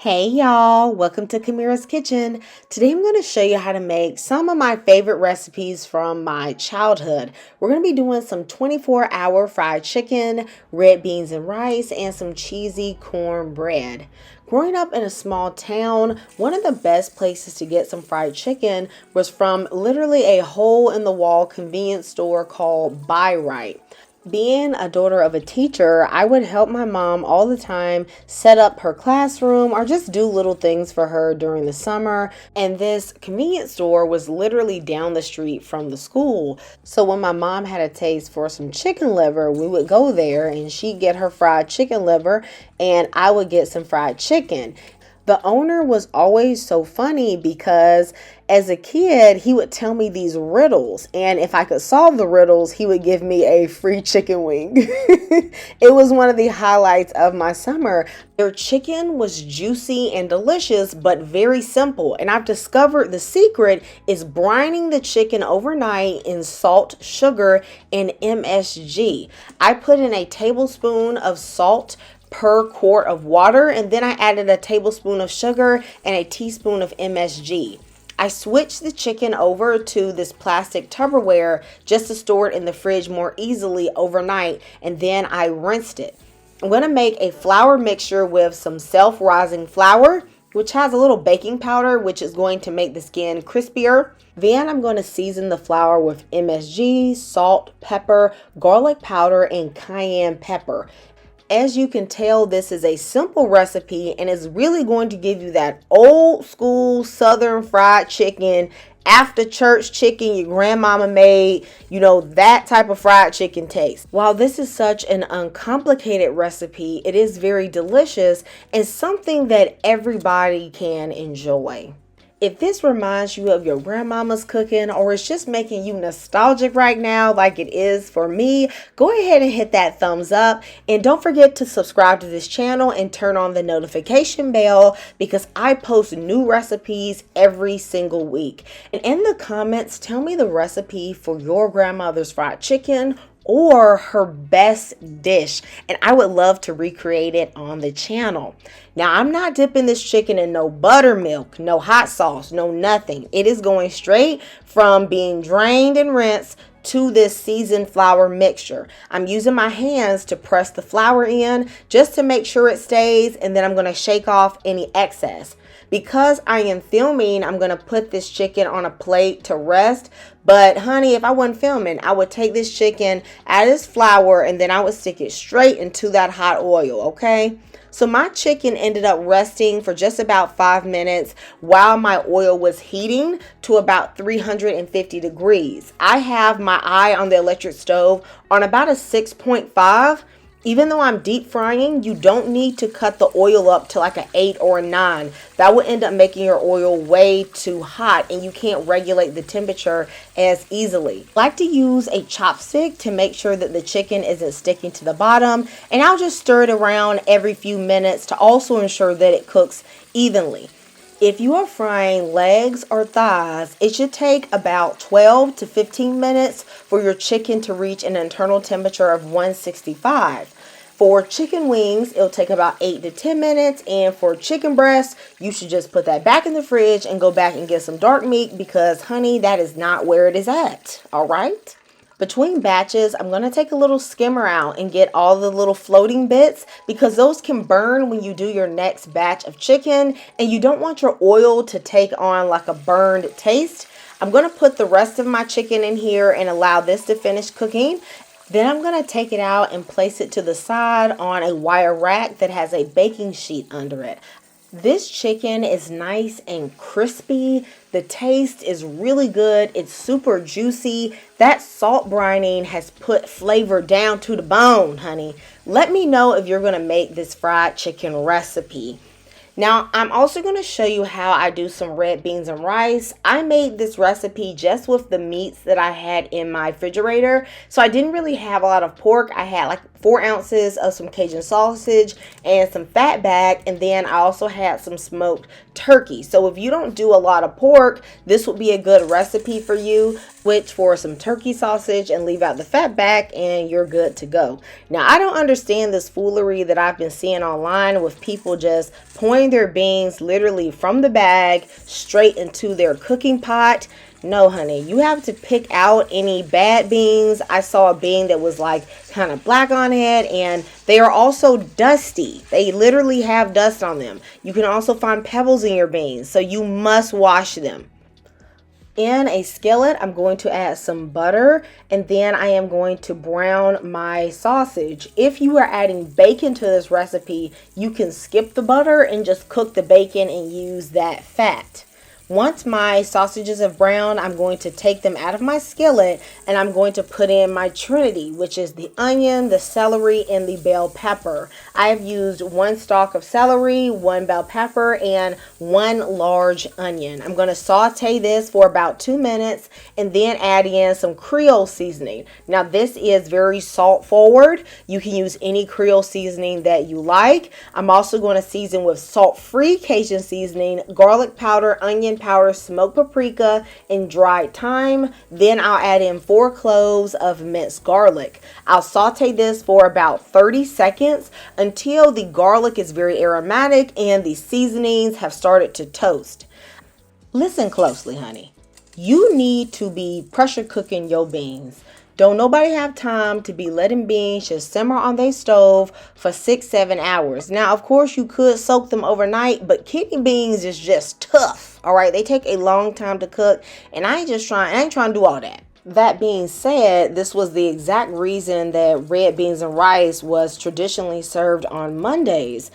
Hey y'all, welcome to Camira's Kitchen. Today I'm going to show you how to make some of my favorite recipes from my childhood. We're going to be doing some 24-hour fried chicken, red beans and rice, and some cheesy cornbread. Growing up in a small town, one of the best places to get some fried chicken was from literally a hole-in-the-wall convenience store called Brine. Being a daughter of a teacher, I would help my mom all the time set up her classroom or just do little things for her during the summer. And this convenience store was literally down the street from the school. So when my mom had a taste for some chicken liver, we would go there and she'd get her fried chicken liver and I would get some fried chicken. The owner was always so funny because as a kid, he would tell me these riddles. And if I could solve the riddles, he would give me a free chicken wing. It was one of the highlights of my summer. Their chicken was juicy and delicious, but very simple. And I've discovered the secret is brining the chicken overnight in salt, sugar, and MSG. I put in a tablespoon of salt per quart of water, and then I added a tablespoon of sugar and a teaspoon of MSG. I switched the chicken over to this plastic Tupperware just to store it in the fridge more easily overnight, and then I rinsed it. I'm going to make a flour mixture with some self-rising flour, which has a little baking powder, which is going to make the skin crispier. Then I'm going to season the flour with MSG, salt, pepper, garlic powder, and cayenne pepper. As you can tell, this is a simple recipe and it's really going to give you that old school Southern fried chicken, after church chicken your grandmama made, that type of fried chicken taste. While this is such an uncomplicated recipe, it is very delicious and something that everybody can enjoy. If this reminds you of your grandmama's cooking or it's just making you nostalgic right now like it is for me, go ahead and hit that thumbs up. And don't forget to subscribe to this channel and turn on the notification bell because I post new recipes every single week. And in the comments, tell me the recipe for your grandmother's fried chicken or her best dish, and I would love to recreate it on the channel. Now, I'm not dipping this chicken in no buttermilk, no hot sauce, no nothing. It is going straight from being drained and rinsed to this seasoned flour mixture. I'm using my hands to press the flour in just to make sure it stays, and then I'm going to shake off any excess. Because I am filming, I'm going to put this chicken on a plate to rest. But honey, if I wasn't filming, I would take this chicken out of this flour and then I would stick it straight into that hot oil, okay? So my chicken ended up resting for just about 5 minutes while my oil was heating to about 350 degrees. I have my eye on the electric stove on about a 6.5. Even though I'm deep frying, you don't need to cut the oil up to like an 8 or a 9. That would end up making your oil way too hot and you can't regulate the temperature as easily. I like to use a chopstick to make sure that the chicken isn't sticking to the bottom, and I'll just stir it around every few minutes to also ensure that it cooks evenly. If you are frying legs or thighs, it should take about 12 to 15 minutes for your chicken to reach an internal temperature of 165. For chicken wings, it'll take about 8 to 10 minutes. And for chicken breast, you should just put that back in the fridge and go back and get some dark meat because, honey, that is not where it is at. All right? Between batches, I'm going to take a little skimmer out and get all the little floating bits because those can burn when you do your next batch of chicken and you don't want your oil to take on like a burned taste. I'm going to put the rest of my chicken in here and allow this to finish cooking. Then I'm going to take it out and place it to the side on a wire rack that has a baking sheet under it. This chicken is nice and crispy. The taste is really good. It's super juicy. That salt brining has put flavor down to the bone, honey. Let me know if you're going to make this fried chicken recipe. Now, I'm also going to show you how I do some red beans and rice. I made this recipe just with the meats that I had in my refrigerator. So I didn't really have a lot of pork. I had like 4 ounces of some Cajun sausage and some fat back, and then I also had some smoked turkey. So if you don't do a lot of pork, this would be a good recipe for you. Switch for some turkey sausage and leave out the fat back and you're good to go. Now, I don't understand this foolery that I've been seeing online with people just pouring pouring their beans literally from the bag straight into their cooking pot. No, honey, you have to pick out any bad beans. I saw a bean that was like kind of black on it, and they are also dusty. They literally have dust on them. You can also find pebbles in your beans, so you must wash them. In a skillet, I'm going to add some butter, and then I am going to brown my sausage. If you are adding bacon to this recipe, you can skip the butter and just cook the bacon and use that fat. Once my sausages have browned, I'm going to take them out of my skillet and I'm going to put in my trinity, which is the onion, the celery, and the bell pepper. I have used 1 stalk of celery, 1 bell pepper, and 1 large onion. I'm going to saute this for about 2 minutes and then add in some Creole seasoning. Now this is very salt forward. You can use any Creole seasoning that you like. I'm also going to season with salt-free Cajun seasoning, garlic powder, onion powder, smoked paprika, and dried thyme. Then I'll add in 4 cloves of minced garlic. I'll saute this for about 30 seconds until the garlic is very aromatic and the seasonings have started to toast. Listen closely, honey. You need to be pressure cooking your beans. Don't nobody have time to be letting beans just simmer on their stove for 6-7 hours. Now, of course, you could soak them overnight, but kidney beans is just tough. All right, they take a long time to cook, and I ain't trying to do all that. That being said, this was the exact reason that red beans and rice was traditionally served on Mondays.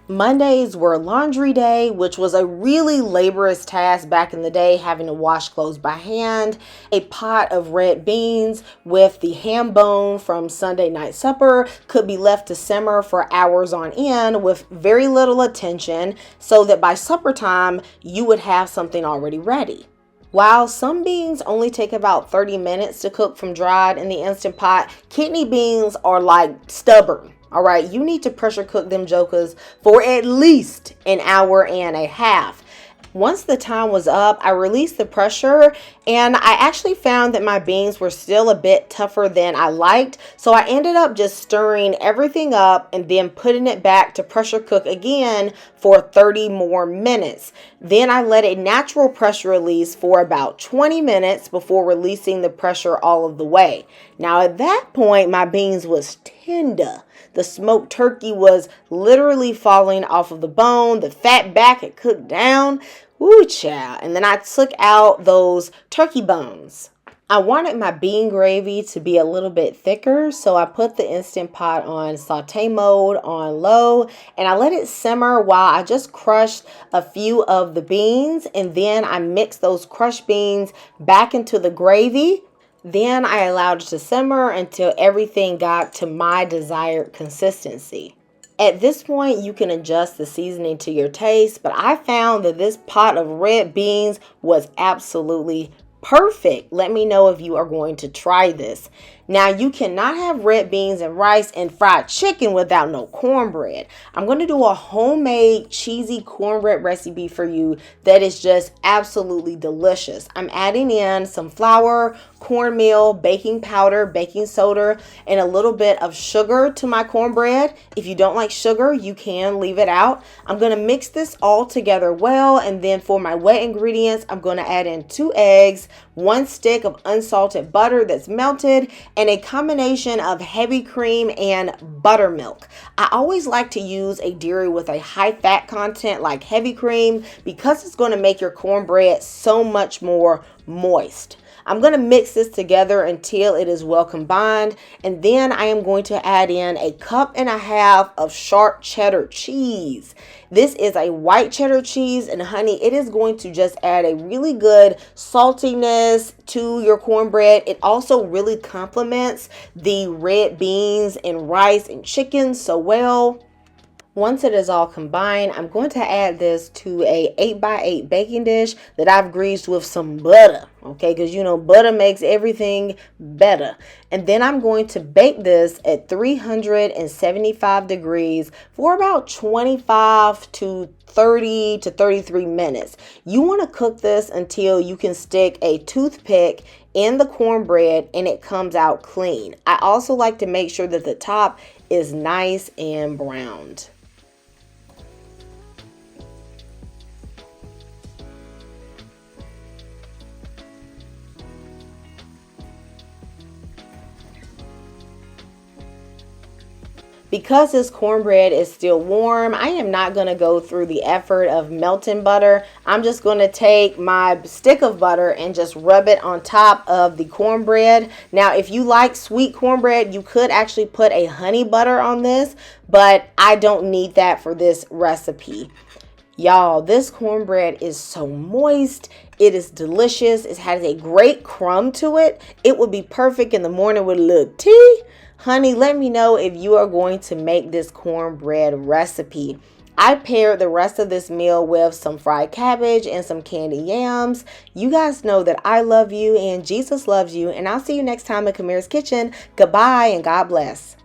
Mondays were laundry day, which was a really laborious task back in the day, having to wash clothes by hand. A pot of red beans with the ham bone from Sunday night supper could be left to simmer for hours on end with very little attention, so that by supper time, you would have something already ready. While some beans only take about 30 minutes to cook from dried in the Instant Pot, kidney beans are like stubborn. All right, you need to pressure cook them jokers for at least an hour and a half. Once the time was up, I released the pressure, and I actually found that my beans were still a bit tougher than I liked. So I ended up just stirring everything up and then putting it back to pressure cook again for 30 more minutes. Then I let it natural pressure release for about 20 minutes before releasing the pressure all of the way. Now at that point, my beans was tender. The smoked turkey was literally falling off of the bone. The fat back had cooked down. Ooh, child. And then I took out those turkey bones. I wanted my bean gravy to be a little bit thicker, so I put the Instant Pot on saute mode on low, and I let it simmer while I just crushed a few of the beans, and then I mixed those crushed beans back into the gravy. Then I allowed it to simmer until everything got to my desired consistency. At this point, you can adjust the seasoning to your taste, but I found that this pot of red beans was absolutely perfect. Let me know if you are going to try this. Now, you cannot have red beans and rice and fried chicken without no cornbread. I'm going to do a homemade cheesy cornbread recipe for you that is just absolutely delicious. I'm adding in some flour, cornmeal, baking powder, baking soda, and a little bit of sugar to my cornbread. If you don't like sugar, you can leave it out. I'm going to mix this all together well, and then for my wet ingredients, I'm going to add in 2 eggs, 1 stick of unsalted butter that's melted, and a combination of heavy cream and buttermilk. I always like to use a dairy with a high fat content like heavy cream because it's going to make your cornbread so much more moist. I'm going to mix this together until it is well combined, and then I am going to add in 1.5 cups of sharp cheddar cheese. This is a white cheddar cheese, and honey, it is going to just add a really good saltiness to your cornbread. It also really complements the red beans and rice and chicken so well. Once it is all combined, I'm going to add this to a 8x8 baking dish that I've greased with some butter, okay? Because you know butter makes everything better. And then I'm going to bake this at 375 degrees for about 25 to 30 to 33 minutes. You want to cook this until you can stick a toothpick in the cornbread and it comes out clean. I also like to make sure that the top is nice and browned. Because this cornbread is still warm, I am not going to go through the effort of melting butter. I'm just going to take my stick of butter and just rub it on top of the cornbread. Now, if you like sweet cornbread, you could actually put a honey butter on this, but I don't need that for this recipe. Y'all, this cornbread is so moist. It is delicious. It has a great crumb to it. It would be perfect in the morning with a little tea. Honey, let me know if you are going to make this cornbread recipe. I paired the rest of this meal with some fried cabbage and some candy yams. You guys know that I love you and Jesus loves you. And I'll see you next time in Camirra's Kitchen. Goodbye and God bless.